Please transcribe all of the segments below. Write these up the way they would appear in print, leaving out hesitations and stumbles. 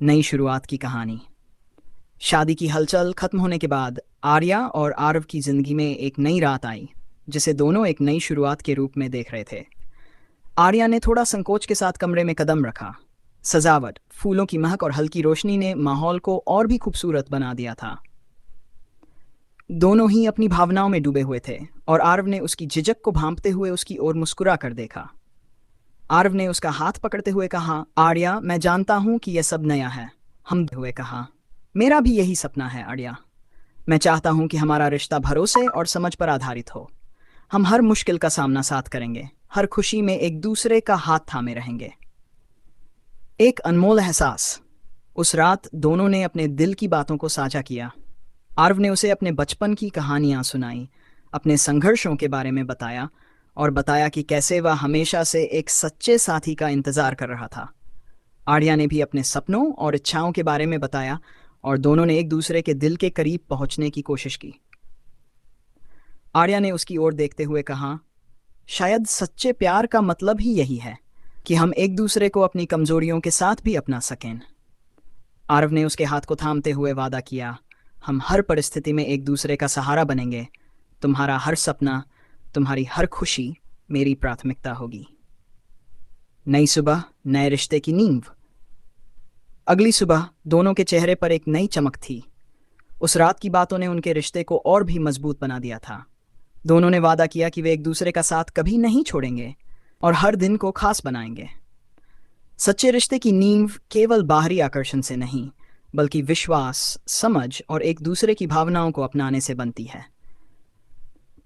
नई शुरुआत की कहानी। शादी की हलचल खत्म होने के बाद आर्या और आरव की जिंदगी में एक नई रात आई, जिसे दोनों एक नई शुरुआत के रूप में देख रहे थे। आर्या ने थोड़ा संकोच के साथ कमरे में कदम रखा। सजावट, फूलों की महक और हल्की रोशनी ने माहौल को और भी खूबसूरत बना दिया था। दोनों ही अपनी भावनाओं में डूबे हुए थे और आरव ने उसकी झिझक को भांपते हुए उसकी ओर मुस्कुरा कर देखा। आरव ने उसका हाथ पकड़ते हुए कहा, आर्या, मैं जानता हूं कि यह सब नया है। हम हुए कहा, मेरा भी यही सपना है आर्या। मैं चाहता हूं कि हमारा रिश्ता भरोसे और समझ पर आधारित हो। हम हर मुश्किल का सामना साथ करेंगे, हर खुशी में एक दूसरे का हाथ थामे रहेंगे। एक अनमोल एहसास। उस रात दोनों ने अपने दिल की बातों को साझा किया। आरव ने उसे अपने बचपन की कहानियां सुनाई, अपने संघर्षों के बारे में बताया और बताया कि कैसे वह हमेशा से एक सच्चे साथी का इंतजार कर रहा था। आर्या ने भी अपने सपनों और इच्छाओं के बारे में बताया और दोनों ने एक दूसरे के दिल के करीब पहुंचने की कोशिश की। आर्या ने उसकी ओर देखते हुए कहा, शायद सच्चे प्यार का मतलब ही यही है कि हम एक दूसरे को अपनी कमजोरियों के साथ भी अपना सकें। आरव ने उसके हाथ को थामते हुए वादा किया, हम हर परिस्थिति में एक दूसरे का सहारा बनेंगे। तुम्हारा हर सपना, तुम्हारी हर खुशी मेरी प्राथमिकता होगी। नई सुबह, नए रिश्ते की नींव। अगली सुबह दोनों के चेहरे पर एक नई चमक थी। उस रात की बातों ने उनके रिश्ते को और भी मजबूत बना दिया था। दोनों ने वादा किया कि वे एक दूसरे का साथ कभी नहीं छोड़ेंगे और हर दिन को खास बनाएंगे। सच्चे रिश्ते की नींव केवल बाहरी आकर्षण से नहीं, बल्कि विश्वास, समझ और एक दूसरे की भावनाओं को अपनाने से बनती है।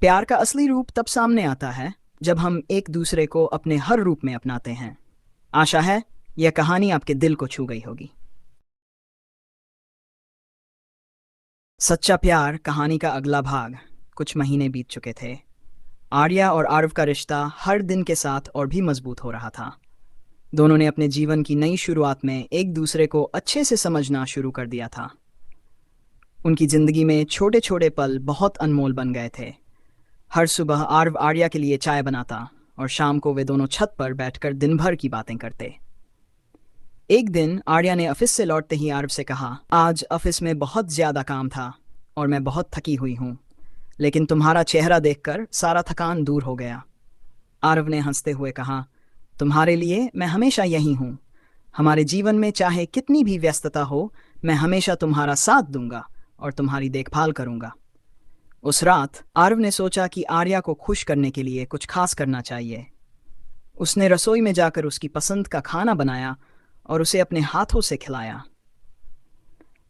प्यार का असली रूप तब सामने आता है जब हम एक दूसरे को अपने हर रूप में अपनाते हैं। आशा है यह कहानी आपके दिल को छू गई होगी। सच्चा प्यार कहानी का अगला भाग। कुछ महीने बीत चुके थे। आर्या और आरव का रिश्ता हर दिन के साथ और भी मजबूत हो रहा था। दोनों ने अपने जीवन की नई शुरुआत में एक दूसरे को अच्छे से समझना शुरू कर दिया था। उनकी जिंदगी में छोटे छोटे पल बहुत अनमोल बन गए थे। हर सुबह आरव आर्या के लिए चाय बनाता और शाम को वे दोनों छत पर बैठकर दिन भर की बातें करते। एक दिन आर्या ने ऑफिस से लौटते ही आरव से कहा, आज ऑफिस में बहुत ज्यादा काम था और मैं बहुत थकी हुई हूँ, लेकिन तुम्हारा चेहरा देखकर सारा थकान दूर हो गया। आरव ने हंसते हुए कहा, तुम्हारे लिए मैं हमेशा यही हूँ। हमारे जीवन में चाहे कितनी भी व्यस्तता हो, मैं हमेशा तुम्हारा साथ दूंगा और तुम्हारी देखभाल करूंगा। उस रात आरव ने सोचा कि आर्या को खुश करने के लिए कुछ खास करना चाहिए। उसने रसोई में जाकर उसकी पसंद का खाना बनाया और उसे अपने हाथों से खिलाया।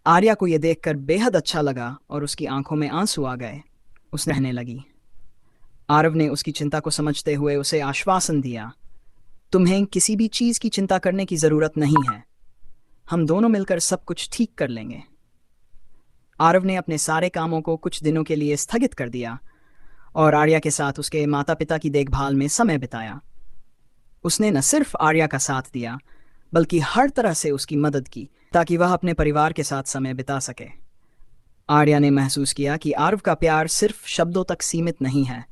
आर्या को यह देखकर बेहद अच्छा लगा और उसकी आंखों में आंसू आ गए। उसने कहने लगी। आरव ने उसकी चिंता को समझते हुए उसे आश्वासन दिया, तुम्हें किसी भी चीज की चिंता करने की जरूरत नहीं है। हम दोनों मिलकर सब कुछ ठीक कर लेंगे। आरव ने अपने सारे कामों को कुछ दिनों के लिए स्थगित कर दिया और आर्या के साथ उसके माता पिता की देखभाल में समय बिताया। उसने न सिर्फ आर्या का साथ दिया, बल्कि हर तरह से उसकी मदद की ताकि वह अपने परिवार के साथ समय बिता सके। आर्या ने महसूस किया कि आरव का प्यार सिर्फ शब्दों तक सीमित नहीं है,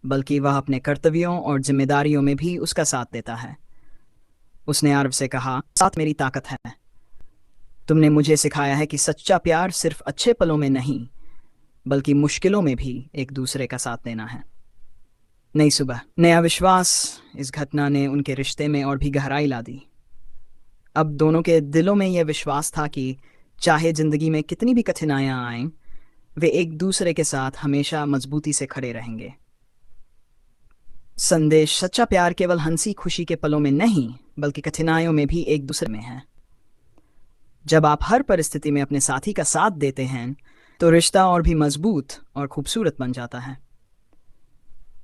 बल्कि वह अपने कर्तव्यों और जिम्मेदारियों में भी उसका साथ देता है। उसने आरव से कहा, साथ मेरी ताकत है। तुमने मुझे सिखाया है कि सच्चा प्यार सिर्फ अच्छे पलों में नहीं, बल्कि मुश्किलों में भी एक दूसरे का साथ देना है। नई सुबह, नया विश्वास। इस घटना ने उनके रिश्ते में और भी गहराई ला दी। अब दोनों के दिलों में यह विश्वास था कि चाहे जिंदगी में कितनी भी कठिनाइयां आएं, वे एक दूसरे के साथ हमेशा मजबूती से खड़े रहेंगे। संदेश, सच्चा प्यार केवल हंसी खुशी के पलों में नहीं, बल्कि कठिनाइयों में भी एक दूसरे में है। जब आप हर परिस्थिति में अपने साथी का साथ देते हैं, तो रिश्ता और भी मजबूत और खूबसूरत बन जाता है।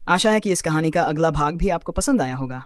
आशा है कि इस कहानी का अगला भाग भी आपको पसंद आया होगा।